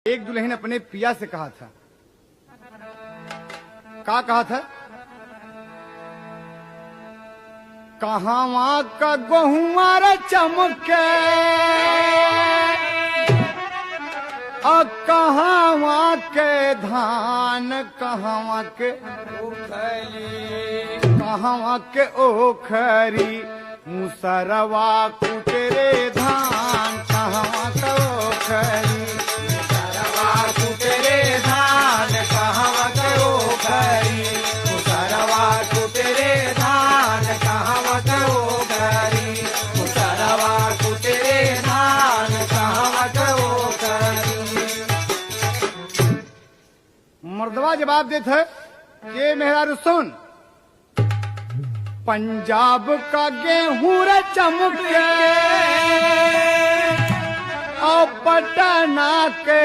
एक दुल्हन अपने पिया से कहा था, क्या कहा था? कहां का गहुआर चमके और कहां के धान, कहां के ओखरी, कहां के ओखरी, मुसरवा कुटरे धान, कहां का ओखरी, मुसरवा कुटरे धान, कहां के ओखरी, मुसरवा कुटरे धान, कहां के ओखरी, मुसरवा कुटरे धान, कहां के ओखरी। मर्दवा जवाब देते है के मेहरारू सुन, पंजाब का गेहूं रे चमके और पटना के